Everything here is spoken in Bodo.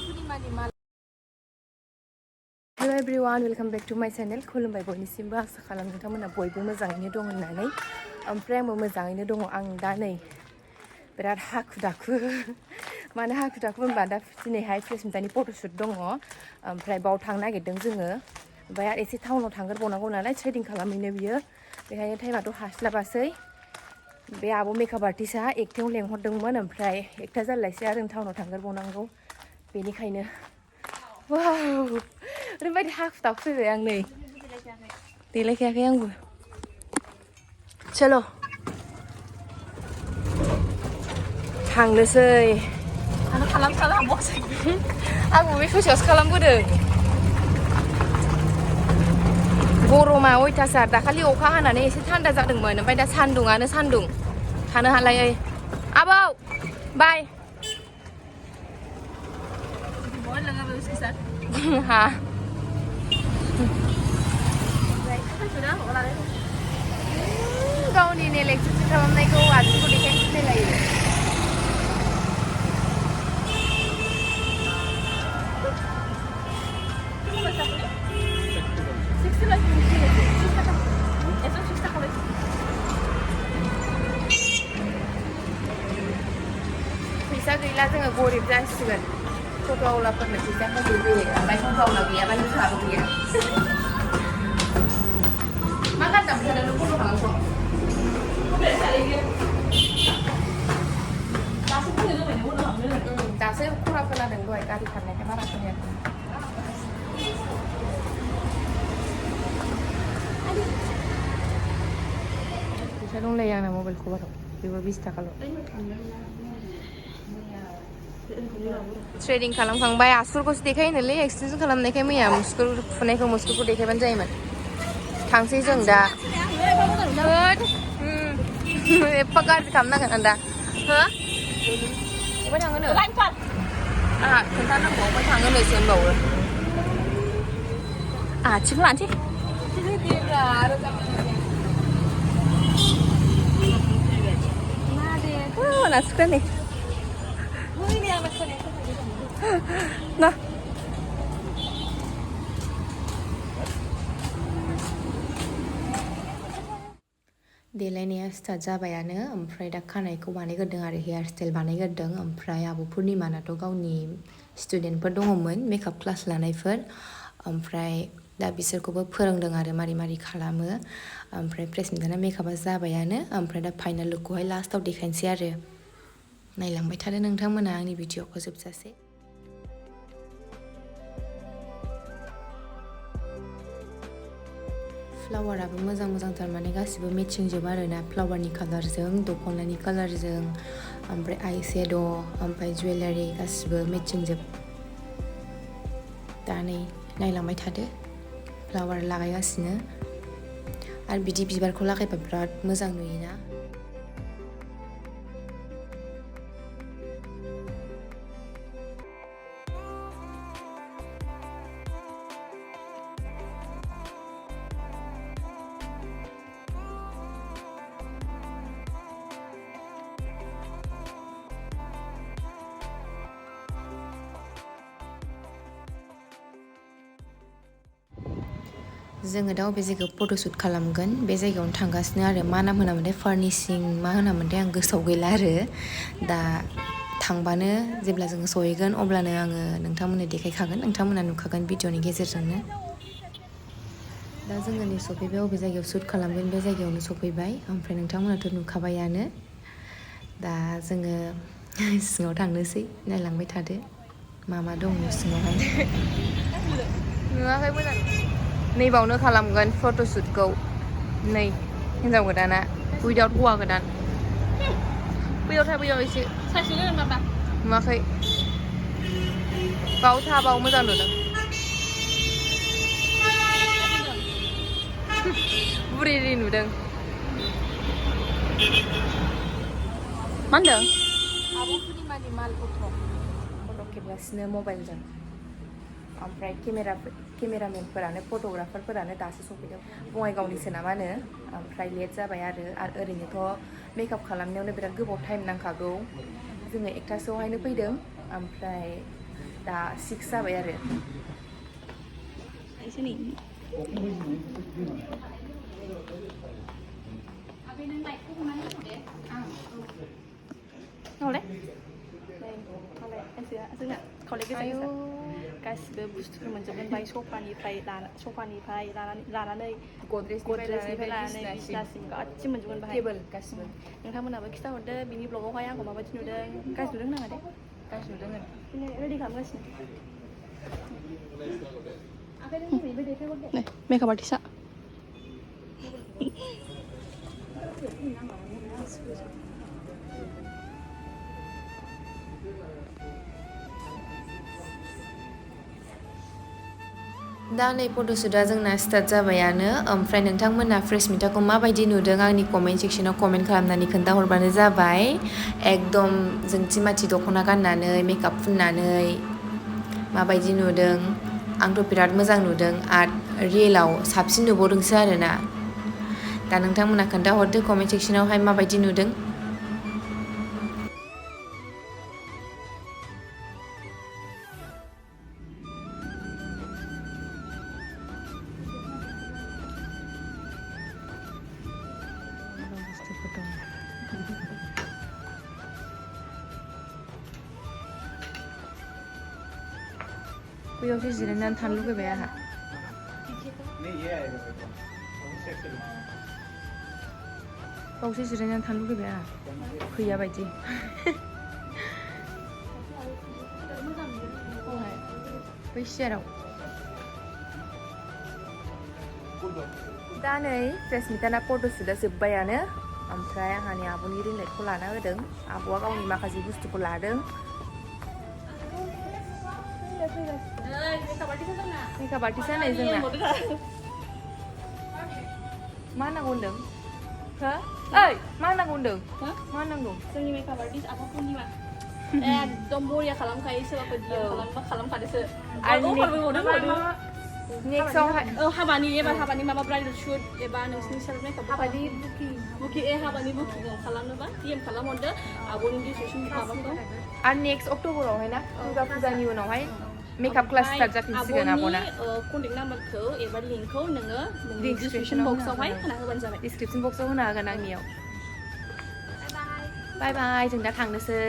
Hello everyone, welcome back to my channel. खुलुमबाय बयनिसिमबो आसा खालाम नोंथांमोना बयबो मोजाङैनो दं होननानै ओमफ्राय आंबो मोजाङैनो दङ आं दा नै बिराद हाखु दाखु मानो हाखु दाखु होनबा दा दिनैहाय प्रेसमितानि फट'शुट दङ ओमफ्राय बाव थांनो नागिरदों जोङो ओमफ्राय आरो एसे टाउनाव थांग्रोबावनांगौ नालाय थ्रेडिं खालामहैनो बियो बेखायनो टाइमाथ' हास्लाबासै बे आब' मेकआप आर्टिस्टआ एकथायाव लेंहरदोंमोन ओमफ्राय एकथा जालायसै आरो टाउनाव थांग्रोबावनांगौ बेनिखायनो वाव ओरैबायदि हाखु दाखु फैबाय आं नै देलायखायाखै आंबो चलो थांनोसै आंबो बे ससेयावसो खालामबोदों गरमा अयथासार दाखालि अखा हानानै एसे थान्दा जादोंमोन ओमफ्राय दा सान्दुङानो सान्दुं थानो हालायै आबौ बाय हा गावनि नेल एक्सारसाइज खालामनायखौ आथिंखौ देखायनो सिनायलायो फैसा गैला जोङो गरिब जासिगोन टट' आवलाफोरनो फैसा होयो ओमफ्राय टट' आवला गैयाबा जोंहाबो गैया मा गाननानै थादों नों फट' खालामखौ दासो खरा खोनादों दहाय गारि खारनायखाय बारा खोनायाखै फैसा दंलायो आंना मबाइल कभाराव बेबो 20 थाखाल' थ्रेडिं खालामखांबाय आसुरखौसो देखायनोलै एक्सटेनसन खालामनायखाय मैया मुस्कुरखौ देखायबानो जायोमोन थांसै जों दा एफा गाज्रि खालामनांगोन आं दा हो अबाय थाङोनो आंहा खोन्थानांगौ अबाय थाङोनोसो होनबावो आथिंखौ लानोसै नासिखा नै ना देलायनाया स्टार्ट जाबायानो ओमफ्राय दा खानायखौ बानायग्रोदों आरो हेयार स्टाइल बानायग्रोदों ओमफ्राय आब' पुर्निमानाथ' गावनि स्टुडेन्टफोर दङमोन मेकआप क्लास लानायफोर ओमफ्राय दा बिसोरखौबो फोरोंदों आरो मारै मारै खालामो ओमफ्राय प्रेसमिताना मेकआपआ जाबायानो ओमफ्राय दा फाइनाल लुकखौहाय लास्टाव देखायनोसै आरो नायलांबाय थादो नोंथांमोना आंनि भिडिअखौ जोबजासे फ्लावाराबो मोजां मोजांथार माने गासिबो मेचिं जोब आरोना फ्लावारनि कालारजों दख'नानि कालारजों ओमफ्राय आइ शेड' ओमफ्राय जुवेलारि गासिबो मेचिं जोब दा नै नायलांबाय थादो फ्लावार लागायगासिनो आरो बिदि बिबारखौ लागायबा बिराद मोजां नुयोना जोङो दा बबे जायगायाव फट'शुट खालामगोन बे जायगायावनो थांगासिनो आरो मा नाम होनामोनथाय फार्निशिं मा होनामोनथाय आं गोसोआव गैला आरो दा थांबानो जेब्ला जोङो सहैगोन अब्लानो आङो नोंथांमोननो देखायखागोन नोंथांमोना नुखागोन भिडिअनि गेजेरजोंनो दा जोङो नै सफैबाय बबे जायगायाव शुट खालामगोन बे जायगायावनो सफैबाय ओमफ्राय नोंथांमोनाथ' नुखाबायानो दा जोङो सिङाव थांनोसै नायलांबाय थादो मा मा दङ सिङावहाय नुवाखै मोजां नैबावनो खालामगोन फट'शुटखौ नै हिन्जाव गोदाना उइदाउट हौवा गोदान बैयाव एसे नुवाखै बाव मोजां नुदों बुरि नुदों मा होनदों आब' पुर्निमानि माल फट' खेबगासिनो मबाइलजों ओमफ्राय केमेरामेनफोरानो फट'ग्राफारफोरानो दासो सफैदों बङाइगावनिसो नामानो ओमफ्राय लेट जाबाय आरो ओरैनोथ' मेकआप खालामनायावनो बिराद गोबाव टाइम नांखागौ जोङो 1टासोआवहायनो फैदों ओमफ्राय दा 6 जाबाय आरो sini. Oleh? Oleh, जोंना खावलाय गोजा गासिबो बुस्थुफोर मोनजोबगोन बाय सफानिफ्राय लानानै गद्रेजनिफ्राय लानानै बिसिनासिम गासिबो मोनजोबगोन बाहाय टेबोल गासिबो नोंथांमोनाबो खिथाहरदो बिनि ब्लगावहाय आंखौ माबायदि नुदों गाज्रि नुदों नाङा दे गाज्रि नुदों रेडि खालामगासिनो मेकआप आर्टिस्टआ दा नै फट'शुटआ जोंना स्टार्ट जाबायानो ओमफ्राय नोंथांमोना फ्रेश मिटाखौ माबायदि नुदों आंनि कमेन्ट सेक्सनाव कमेन्ट खालामनानै खोन्थाहरबानो जाबाय एकदम जोंथि माथि दख'ना गाननानै मेकआप फुननानै माबायदि नुदों आंथ' बिराद मोजां नुदों आरो रियेलाव साबसिन नुबावदोंसो आरोना दा नोंथांमोना खोन्थाहरदो कमेन्ट सेक्सनावहाय माबायदि नुदों बैयावसो जिरायनानै थानो लुगैबाय आंहा बावसो जिरायनानै थानो लुगैबाय आंहा फैया बायदि बै सियाराव दा नै फ्रेश मिटाना फट'शुटआ जोब्बायानो ओमफ्राय आंहानि आब'नि रिं लाइटखौ लाना होदों आब'आ गावनि माखासे बुस्थुखौ लादों मेकआप आर्टिस्टआ नै जोंना मा नांगौ होनदों हो ओइ मा नांगौ होनदों मा नांगौ जोंनि मेकआप आर्टिस्ट आफा पुर्निमा एकदम बरिया खालामखायो सोरबाफोर डिएम खालामबा खालामखादोसो नेक्स्टआवहाय हाबानि एबार हाबानि माबा ब्राइडल शुट एबा नोंसिनि सेल्फ मेकआप हाबानि बुकिं हाबानि बुकिं खालामनोबा डिएम खालामहरदो आब'नि डिसिसन माबाखौ आरो नेक्स्ट अक्ट'बरावहाय ना दुर्गा फुजानि उनावहाय मेकआप क्लास स्टार्ट जाफिनसिगोन आब'ना कन्टेक्ट नाम्बारखौ एबा लिंकखौ नोङो डिसक्रिपसन बक्सआवहाय होना होबानो जाबाय डिसक्रिपसन बक्सआव होना होगोन आंनियाव बाय बाय जों दा थांनोसै